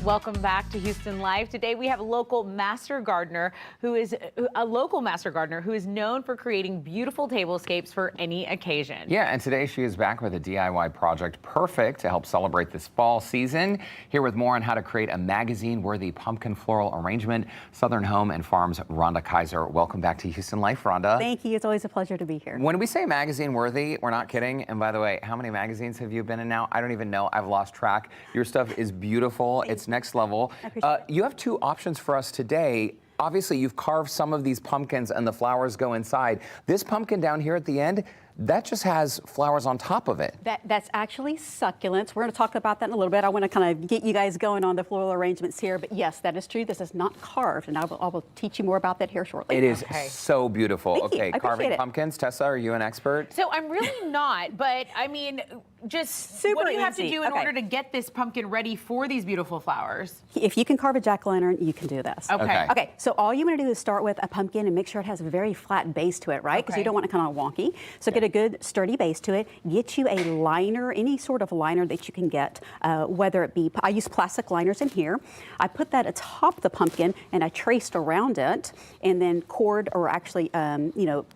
Welcome back to Houston Live. Today we have a local master gardener who is known for creating beautiful tablescapes for any occasion. Yeah, and today she is back with a DIY project perfect to help celebrate this fall season. Here with more on how to create a magazine-worthy pumpkin floral arrangement, Southern Home and Farms Rhonda Kaiser. Welcome back to Houston Life, Rhonda. Thank you. It's always a pleasure to be here. When we say magazine-worthy, we're not kidding. And by the way, how many magazines have you been in now? I don't even know. I've lost track. Your stuff is beautiful. It's next level. You have two options for us today. Obviously, you've carved some of these pumpkins and the flowers go inside. This pumpkin down here at the end, that just has flowers on top of it. That's actually succulents. We're going to talk about that in a little bit. I want to kind of get you guys going on the floral arrangements here. But yes, that is true. This is not carved, and I will teach you more about that here shortly. It is so beautiful. Thank you. I Carving appreciate it. pumpkins. Tessa, are you an expert? So I'm really not, but I mean, just Super what do you have to easy. do in order to get this pumpkin ready for these beautiful flowers? If you can carve a jack-o'-lantern, you can do this. Okay. Okay, so all you want to do is start with a pumpkin and make sure it has a very flat base to it, right? Because you don't want it kind of wonky. So get a good sturdy base to it. Get you a liner, any sort of liner that you can get, whether it be, I use plastic liners in here. I put that atop the pumpkin and I traced around it and then cored or actually,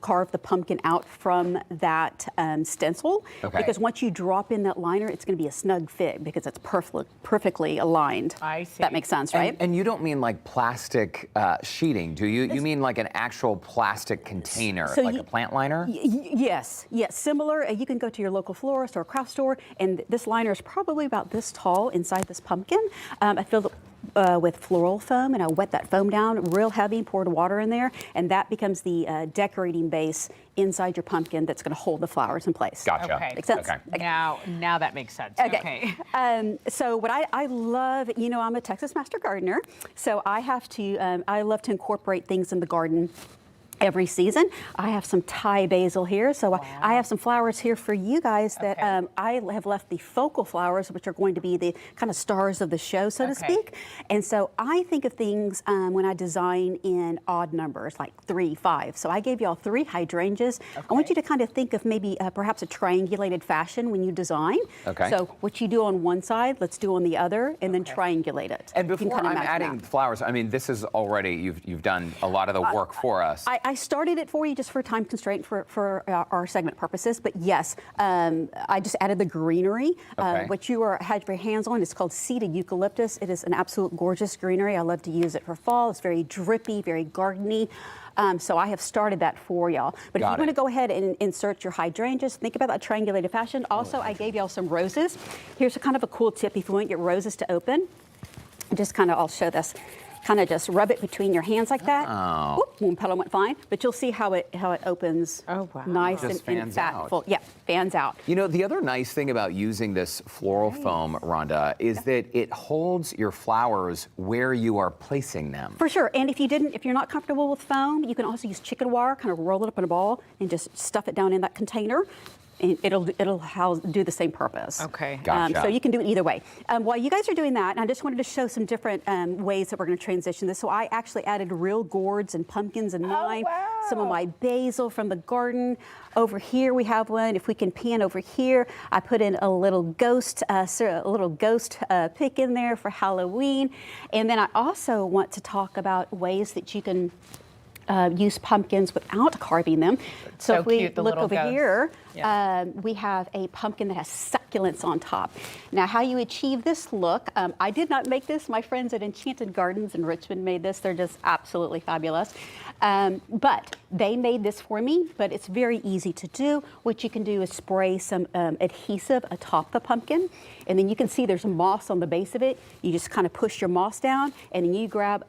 carve the pumpkin out from that stencil. Because once you drop in that liner, it's going to be a snug fit because it's perfectly aligned. I see. That makes sense, right? And you don't mean like plastic sheeting, do you? You mean like an actual plastic container, So like a plant liner? Yes, similar. You can go to your local florist or craft store, and this liner is probably about this tall inside this pumpkin. I filled it with floral foam, and I wet that foam down real heavy, poured water in there, and that becomes the decorating base inside your pumpkin that's going to hold the flowers in place. Gotcha. Okay. Makes sense? Okay. Now that makes sense. Okay. So what I love, I'm a Texas master gardener, so I love to incorporate things in the garden every season. I have some Thai basil here, so I have some flowers here for you guys that I have left the focal flowers, which are going to be the kind of stars of the show, so to speak. And so I think of things when I design in odd numbers, like 3, 5. So I gave y'all 3 hydrangeas. I want you to kind of think of maybe perhaps a triangulated fashion when you design. So what you do on one side, let's do on the other, and then triangulate it. And before I'm adding flowers, I mean, this is already, you've done a lot of the work for us. I started it for you just for time constraint for our segment purposes, but yes, I just added the greenery. What you had your hands on is called seeded eucalyptus. It is an absolute gorgeous greenery. I love to use it for fall. It's very drippy, very gardeny. So I have started that for y'all. But if you want to go ahead and insert your hydrangeas, think about that triangulated fashion. Also, I gave y'all some roses. Here's kind of a cool tip if you want your roses to open. Just kind of, I'll show this. Kind of just rub it between your hands like that. Whoop, one petal went fine, but you'll see how it opens. Nice and fatful. Yeah, fans out. You know, the other nice thing about using this floral foam, Rhonda, is that it holds your flowers where you are placing them. For sure. And if you're not comfortable with foam, you can also use chicken wire, kind of roll it up in a ball and just stuff it down in that container. And it'll do the same purpose. Gotcha. So you can do it either way. While you guys are doing that, I just wanted to show some different ways that we're going to transition this. So I actually added real gourds and pumpkins in mine. Some of my basil from the garden. Over here we have one. If we can pan over here, I put in a little ghost pick in there for Halloween. And then I also want to talk about ways that you can use pumpkins without carving them. So if we look over here, we have a pumpkin that has succulents on top. Now, how you achieve this look, I did not make this. My friends at Enchanted Gardens in Richmond made this. They're just absolutely fabulous. But they made this for me, but it's very easy to do. What you can do is spray some adhesive atop the pumpkin, and then you can see there's moss on the base of it. You just kind of push your moss down, and then you grab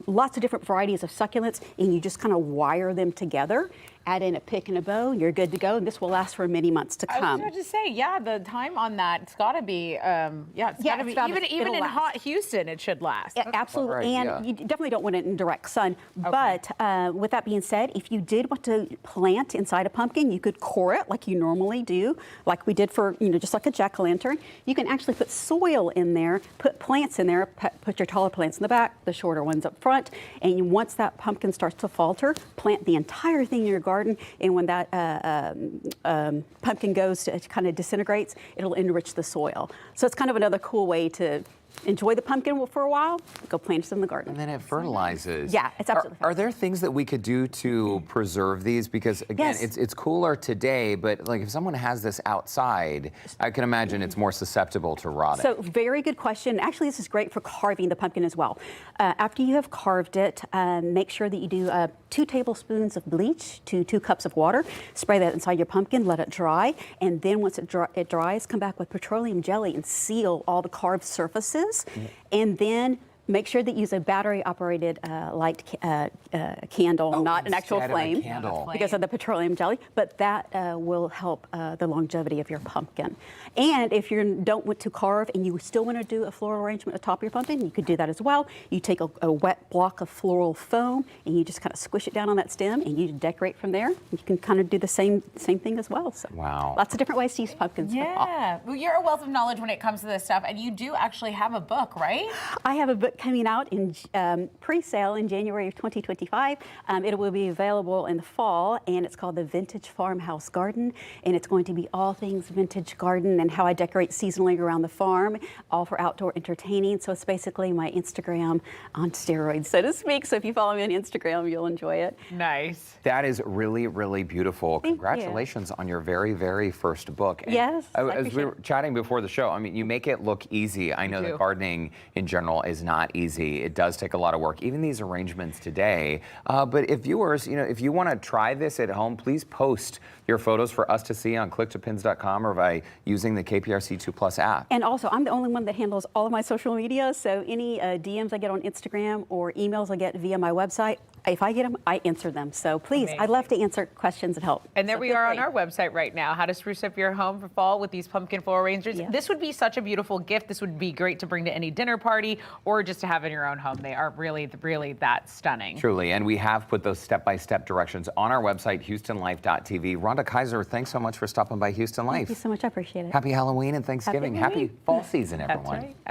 lots of different varieties of succulents, and you just kind of wire them together. Add in a pick and a bow, and you're good to go. And this will last for many months to come. I was about to say, the time on that, it's got to be, even in hot Houston, it should last. Yeah, absolutely, and you definitely don't want it in direct sun. But with that being said, if you did want to plant inside a pumpkin, you could core it like you normally do, like we did for, just like a jack-o'-lantern. You can actually put soil in there, put plants in there, put your taller plants in the back, the shorter ones up front, and once that pumpkin starts to falter, plant the entire thing in your garden. And when that pumpkin goes to kind of disintegrates, it'll enrich the soil. So it's kind of another cool way to enjoy the pumpkin for a while, go plant it in the garden. And then it fertilizes. Yeah, it's absolutely Are there things that we could do to preserve these? Because again, Yes. it's cooler today, but like if someone has this outside, I can imagine it's more susceptible to rotting. So very good question. Actually, this is great for carving the pumpkin as well. After you have carved it, make sure that you do 2 tablespoons of bleach to 2 cups of water. Spray that inside your pumpkin, let it dry, and then once it dries, come back with petroleum jelly and seal all the carved surfaces. And then make sure that you use a battery-operated light candle, not an actual flame, because of the petroleum jelly. But that will help the longevity of your pumpkin. And if you don't want to carve and you still want to do a floral arrangement atop your pumpkin, you could do that as well. You take a wet block of floral foam and you just kind of squish it down on that stem, and you decorate from there. You can kind of do the same thing as well. So wow, lots of different ways to use pumpkins. Yeah, well, you're a wealth of knowledge when it comes to this stuff, and you do actually have a book, right? I have a book coming out in pre-sale in January of 2025. It will be available in the fall, and it's called The Vintage Farmhouse Garden, and it's going to be all things vintage garden and how I decorate seasonally around the farm, all for outdoor entertaining. So it's basically my Instagram on steroids, so to speak. So if you follow me on Instagram, you'll enjoy it. Nice. That is really, really beautiful. Thank Congratulations on your very, very first book. And yes. as we were chatting before the show, I mean, you make it look easy. I know that gardening in general is not easy. It does take a lot of work, even these arrangements today. But if viewers, if you want to try this at home, please post your photos for us to see on clicktopins.com or by using the KPRC2 Plus app. And also, I'm the only one that handles all of my social media, so any DMs I get on Instagram or emails I get via my website, if I get them, I answer them. So please, I'd love to answer questions and help. And there so we are on our website right now, how to spruce up your home for fall with these pumpkin floral arrangements. Yeah. This would be such a beautiful gift. This would be great to bring to any dinner party or just to have in your own home. They are really, really that stunning. Truly, and we have put those step-by-step directions on our website, HoustonLife.tv. Rhonda Kaiser, thanks so much for stopping by Houston Life. Thank you so much. I appreciate it. Happy Halloween and Thanksgiving. Happy fall season, everyone. That's right.